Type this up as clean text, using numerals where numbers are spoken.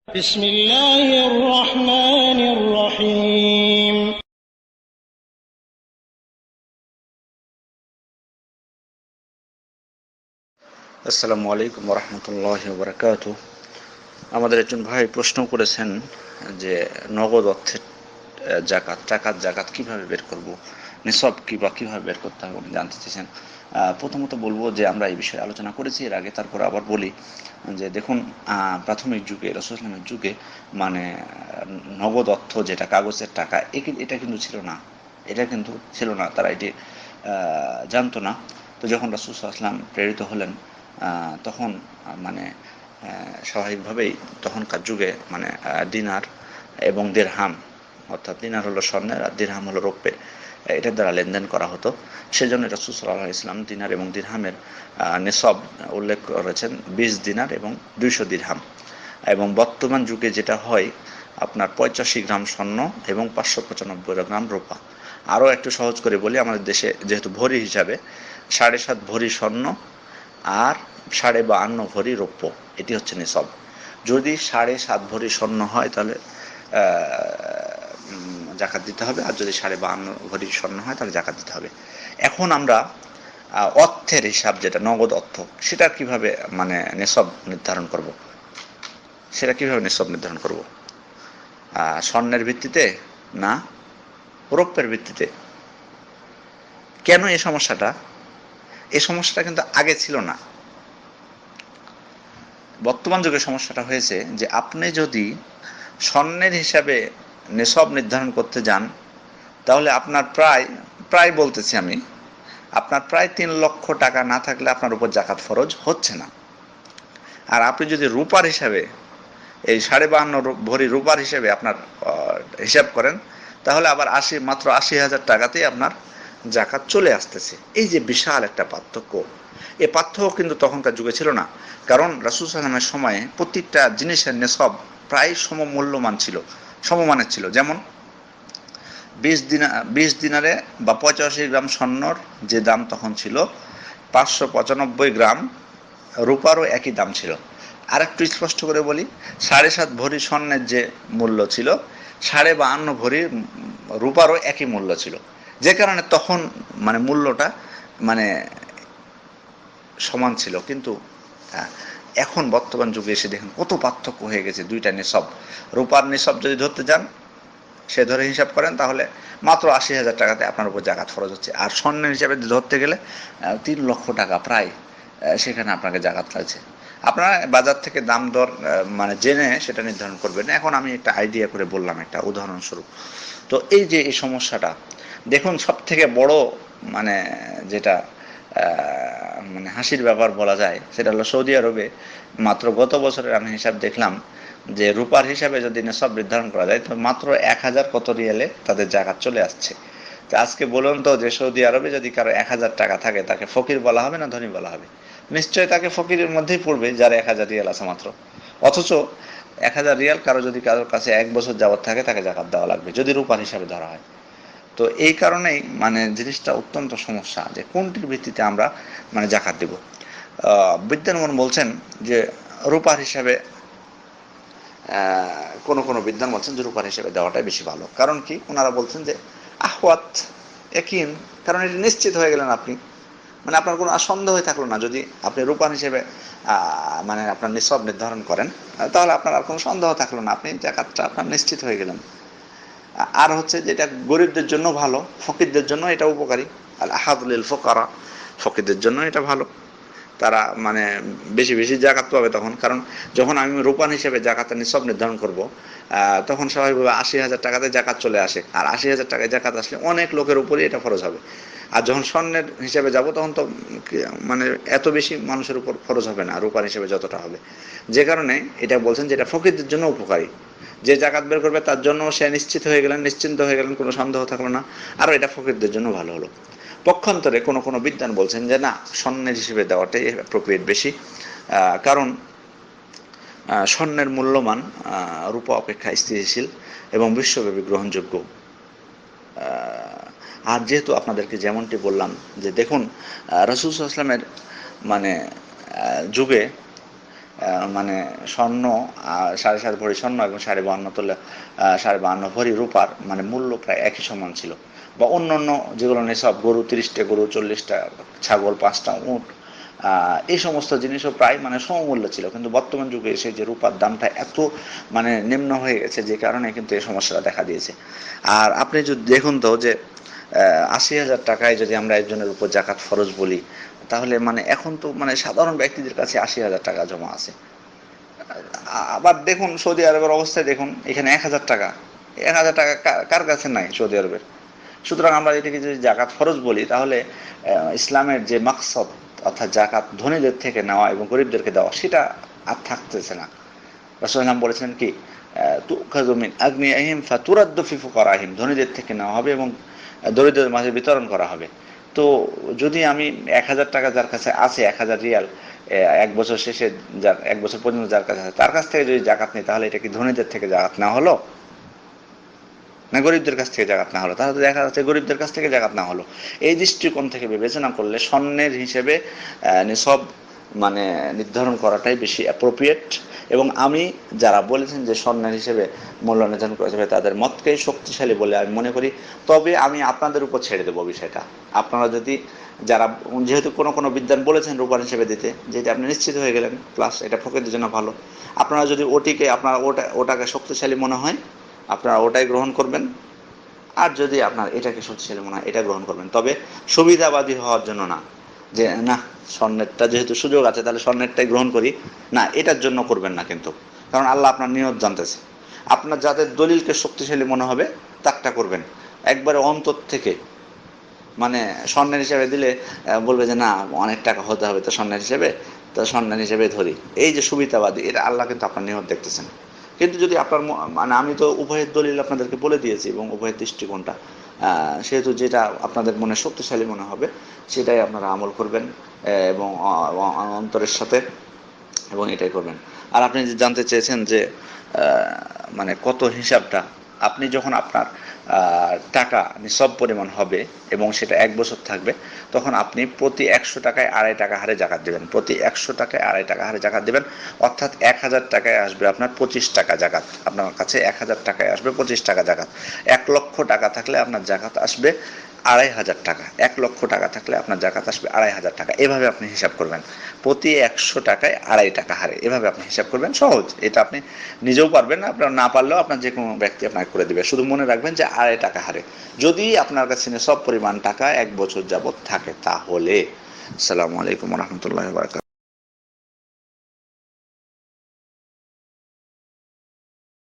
بسم الله الرحمن الرحيم আসসালামু আলাইকুম ওরহমতুল্লাহি ওবরাকাতুহ। আমাদের একজন ভাই প্রশ্ন করেছেন যে নগদ অর্থের জাকাত কিভাবে বের করব, নিসব কি বা কিভাবে বের করতে হবে উনি জানতে চেয়েছেন। প্রথমত বলবো যে আমরা এই বিষয়ে আলোচনা করেছি এর আগে, তারপর আবার বলি যে দেখুন, প্রাথমিক যুগে রাসূলুল্লাহ সাল্লাল্লাহু আলাইহি ওয়াসাল্লামের যুগে মানে নগদ অর্থ যেটা কাগজের টাকা এটা কিন্তু ছিল না। তারা এটি জানতো না। তো যখন রাসূল সাল্লাল্লাহু আলাইহি ওয়াসাল্লাম প্রেরিত হলেন তখন মানে স্বাভাবিকভাবেই তখনকার যুগে মানে দিনার এবং দিরহাম, অর্থাৎ দিনার হলো স্বর্ণের আর দিরহাম হলো রৌপ্যের, এটার দ্বারা লেনদেন করা হতো। সেজন্য রাসূল সাল্লাল্লাহু আলাইহি ওয়াসাল্লাম দিনার এবং দিরহামের নিসব উল্লেখ করেছেন 20 দিনার এবং 200 দিরহাম। এবং বর্তমান যুগে যেটা হয় আপনার 85 গ্রাম স্বর্ণ এবং 595 গ্রাম রূপা। আরও একটু সহজ করে বলি, আমাদের দেশে যেহেতু ভরি হিসাবে 7.5 ভরি স্বর্ণ আর 52.5 ভরি রৌপ্য, এটি হচ্ছে নিসব। যদি 7.5 ভরি স্বর্ণ হয় তাহলে জাকাত দিতে হবে, আর যদি 52.5 ভরি স্বর্ণ হয় তাহলে জাকাত দিতে হবে। এখন আমরা অর্থের হিসাব, যেটা নগদ অর্থ, সেটা কিভাবে মানে নিসব নির্ধারণ করব। স্বর্ণের ভিত্তিতে না রৌপ্যের ভিত্তিতে? কেন এই সমস্যাটা কিন্তু আগে ছিল না। বর্তমান যুগে সমস্যাটা হয়েছে যে আপনি যদি স্বর্ণের হিসাবে নিসব নির্ধারণ করতে যান তাহলে আপনার প্রায় বলতেছি আমি, আপনার প্রায় 3 লক্ষ টাকা না থাকলে আপনার উপর জাকাত ফরজ হচ্ছে না। আর আপনি যদি রূপার হিসাবে এই 52.5 ভরি রূপার হিসেবে আপনার হিসাব করেন তাহলে আবার মাত্র 80,000 টাকাতেই আপনার জাকাত চলে আসতেছে। এই যে বিশাল একটা পার্থক্য, এই পার্থক্য কিন্তু তখনকার যুগে ছিল না। কারণ রাসূল সাল্লাল্লাহু আলাইহি ওয়াসাল্লামের সময়ে প্রত্যেকটা জিনিসের নিসব প্রায় সমমানের ছিল। যেমন 20 দিনারে বা 85 গ্রাম স্বর্ণর যে দাম তখন ছিল, 595 গ্রাম রূপারও একই দাম ছিল। আর একটু স্পষ্ট করে বলি, 7.5 ভরি স্বর্ণের যে মূল্য ছিল, 52.5 ভরি রূপারও একই মূল্য ছিল। যে কারণে তখন মানে মূল্যটা মানে সমান ছিল। কিন্তু এখন বর্তমান যুগে এসে দেখেন কত পার্থক্য হয়ে গেছে দুইটা নিসব। রূপার নিসব যদি ধরতে যান, সে ধরে হিসাব করেন তাহলে মাত্র 80,000 টাকাতে আপনার উপর জাকাত ফরজ হচ্ছে। আর স্বর্ণের হিসাবে ধরতে গেলে 3 লক্ষ টাকা প্রায় সেখানে আপনাকে জাকাত লাগছে। আপনারা বাজার থেকে দাম দর মানে জেনে সেটা নির্ধারণ করবেন। এখন আমি একটা আইডিয়া করে বললাম, একটা উদাহরণস্বরূপ। তো এই যে এই সমস্যাটা দেখুন, সব থেকে বড় মানে যেটা মানে হাসির ব্যাপার বলা যায় সেটা হলো সৌদি আরবে মাত্র গত বছরের আমি হিসাব দেখলাম যে রূপার হিসাবে যদি নিসব নির্ধারণ করা যায় তো মাত্র 1,000 কত রিয়ালে তাদের জাকাত চলে আসছে। তো আজকে বলুন তো, যে সৌদি আরবে যদি কারো 1,000 টাকা থাকে তাকে ফকির বলা হবে না ধনী বলা হবে? নিশ্চয়ই তাকে ফকিরের মধ্যেই পড়বে যার 1,000 রিয়াল আছে মাত্র। অথচ 1,000 রিয়াল যদি কারোর কাছে 1 বছর যাবত থাকে তাকে জাকাত দেওয়া লাগবে যদি রূপার হিসাবে ধরা হয়। তো এই কারণেই মানে জিনিসটা অত্যন্ত সমস্যা যে কোনটির ভিত্তিতে আমরা মানে জাকাত দেব। বিদ্যানমন বলছেন যে রূপার হিসাবে, কোনো বিদ্যান বলছেন যে রূপার হিসেবে দেওয়াটাই বেশি ভালো। কারণ কি, ওনারা বলছেন যে আহওয়াত একিন, কারণ এটা নিশ্চিত হয়ে গেলেন আপনি, মানে আপনার কোনো সন্দেহ থাকলো না। যদি আপনি রূপার হিসেবে মানে আপনার নিসব নির্ধারণ করেন তাহলে আপনার আর কোনো সন্দেহ থাকলো না, আপনি জাকাতটা আপনার নিশ্চিত হয়ে গেলেন। আর হচ্ছে যে এটা গরিবদের জন্য ভালো, ফকিরদের জন্য এটা উপকারী। আল আহাদুল ফোকারা, ফকিরদের জন্য এটা ভালো, তারা মানে বেশি বেশি জাকাত পাবে তখন। কারণ যখন আমি রূপান হিসেবে জাকাতের নিসব নির্ধারণ করব তখন স্বাভাবিকভাবে 80,000 টাকাতে জাকাত চলে আসে, আর 80,000 টাকায় জাকাত আসলে অনেক লোকের উপরই এটা ফরজ হবে। আর যখন স্বর্ণের হিসেবে যাব তখন তো মানে এত বেশি মানুষের উপর খরচ হবে না রূপার হিসেবে যতটা হবে। যে কারণে এটা বলছেন যে এটা ফকিরদের জন্য উপকারী, যে জাকাত বের করবে তার জন্য সে নিশ্চিন্ত হয়ে গেলেন, কোনো সন্দেহ থাকলো না, আরও এটা ফকিরদের জন্য ভালো হলো। পক্ষান্তরে কোনো বিদ্বান বলছেন যে না, স্বর্ণের হিসেবে দেওয়াটাই অ্যাপ্রোপ্রিয়েট বেশি। কারণ স্বর্ণের মূল্যমান রূপা অপেক্ষা স্থিতিশীল এবং বিশ্বব্যাপী গ্রহণযোগ্য। আর যেহেতু আপনাদেরকে যেমনটি বললাম যে দেখুন, রাসূল সাল্লাল্লাহু আলাইহি ওয়াসাল্লামের মানে যুগে মানে স্বর্ণ 7.5 ভরি স্বর্ণ এবং 52.5 তোলা 52 ভরি রূপার মানে মূল্য প্রায় একই সমান ছিল। বা অন্যান্য যেগুলো নিসব গরু 30টা গরু, 40টা ছাগল, 5টা উট, এই সমস্ত জিনিসও প্রায় মানে সমমূল্য ছিল। কিন্তু বর্তমান যুগে এসে যে রূপার দামটা এত মানে নিম্ন হয়ে গেছে, যে কারণে কিন্তু এই সমস্যাটা দেখা দিয়েছে। আর আপনি যদি দেখুন তো যে 80,000 টাকায় যদি আমরা একজনের উপর জাকাত ফরজ বলি, তাহলে মানে এখন তো মানে সাধারণ ব্যক্তিদের কাছে 80,000 টাকা জমা আছে। আবার দেখুন সৌদি আরবের অবস্থায় দেখুন, এখানে 1,000 টাকা, 1,000 টাকা কার কাছে নাই সৌদি আরবের। সুতরাং আমরা এটাকে যদি জাকাত ফরজ বলি, তাহলে ইসলামের যে মাকসাদ অর্থাৎ জাকাত ধনীদের থেকে নেওয়া এবং গরিবদেরকে দেওয়া, সেটা আর থাকতেছে না। রাসূলুল্লাহ বলেছিলেন কি, তুখাযু মিন আগনিয়াহিম ফাতুরাদ্দু ফি ফুকারাহিম, ধনীদের থেকে নেওয়া হবে এবং দরিদ্রদের মাঝে বিতরণ করা হবে। তো যদি আমি 1,000 টাকা যার কাছে আছে, 1,000 রিয়াল, 1 বছর শেষে যার 1 বছর পর্যন্ত যার কাছে আছে, তার কাছ থেকে যদি জাকাত নিই, তাহলে এটা কি ধনীদের থেকে জাকাত নেওয়া হলো না গরিবদের কাছ থেকে জাকাত না হলো? তাহলে তো দেখা যাচ্ছে গরিবদের কাছ থেকে জাকাত না হলো। এই দৃষ্টিকোণ থেকে বিবেচনা করলে স্বর্ণের হিসেবে নিসব মানে নির্ধারণ করাটাই বেশি অ্যাপ্রোপ্রিয়েট। এবং আমি যারা বলেছেন যে স্বর্ণের হিসেবে মূল্য নির্ধারণ করা যাবে, তাদের মতকেই শক্তিশালী বলে আমি মনে করি। তবে আমি আপনাদের উপর ছেড়ে দেবো বিষয়টা। আপনারা যদি যারা যেহেতু কোনো বিদ্বান বলেছেন রূপার হিসেবে দিতে, যেটা আপনি নিশ্চিত হয়ে গেলেন, প্লাস এটা প্রকৃতির জন্য ভালো, আপনারা যদি আপনারা ওটাকে শক্তিশালী মনে হয়, আপনারা ওটাই গ্রহণ করবেন। আর যদি আপনার এটাকে শক্তিশালী মনে হয়, এটা গ্রহণ করবেন। তবে সুবিধাবাদী হওয়ার জন্য না, যে না স্বর্ণেরটা যেহেতু সুযোগ আছে তাহলে স্বর্ণেরটাই গ্রহণ করি, না, এটার জন্য করবেন না কিন্তু। কারণ আল্লাহ আপনার নিয়ত জানতেছে। আপনার যাদের দলিলকে শক্তিশালী মনে হবে তারটা করবেন, একবারে অন্তর থেকে। মানে স্বর্ণের হিসেবে দিলে বলবে যে না অনেক টাকা হতে হবে, তো স্বর্ণের হিসেবে, তো স্বর্ণের হিসেবে ধরি, এই যে সুবিধাবাদী, এটা আল্লাহ কিন্তু আপনার নিয়ত দেখতেছেন। কিন্তু যদি আপনার মানে আমি তো উভয়ের দলিল আপনাদেরকে বলে দিয়েছি এবং উভয়ের দৃষ্টিকোণটা, সেহেতু যেটা আপনাদের মনে শক্তিশালী মনে হবে সেটাই আপনারা আমল করবেন এবং অন্তরের সাথে, এবং এটাই করবেন। আর আপনি যে জানতে চেয়েছেন যে মানে কত হিসাবটা, আপনি যখন আপনার টাকা নিসব পরিমাণ হবে এবং সেটা 1 বছর থাকবে, তখন আপনি প্রতি 100 টাকায় 2.5 টাকা হারে জাকাত দেবেন। প্রতি 100 টাকায় 2.5 টাকা হারে জাকাত দেবেন, অর্থাৎ 1,000 টাকায় আসবে আপনার 25 টাকা জাকাত। আপনার কাছে 1,000 টাকায় আসবে 25 টাকা জাকাত। 1,00,000 টাকা থাকলে আপনার জাকাত আসবে 2,500 টাকা। 1,00,000 টাকা থাকলে আপনার জাকাত আসবে 2,500 টাকা। এভাবে আপনি হিসাব করবেন, প্রতি 100 টাকায় 2.5 টাকা হারে, এভাবে আপনি হিসাব করবেন। সহজ, এটা আপনি নিজেও পারবেন, আপনার না পারলেও আপনার যে কোনো ব্যক্তি আপনাকে করে দিবে। শুধু মনে রাখবেন যে 2.5 টাকা হারে যদি আপনার কাছে সব পরিমাণ টাকা 1 বছর যাবত থাকে তাহলে। আসসালামু আলাইকুম ওয়া রাহমাতুল্লাহি ওয়া বারাকাতুহু।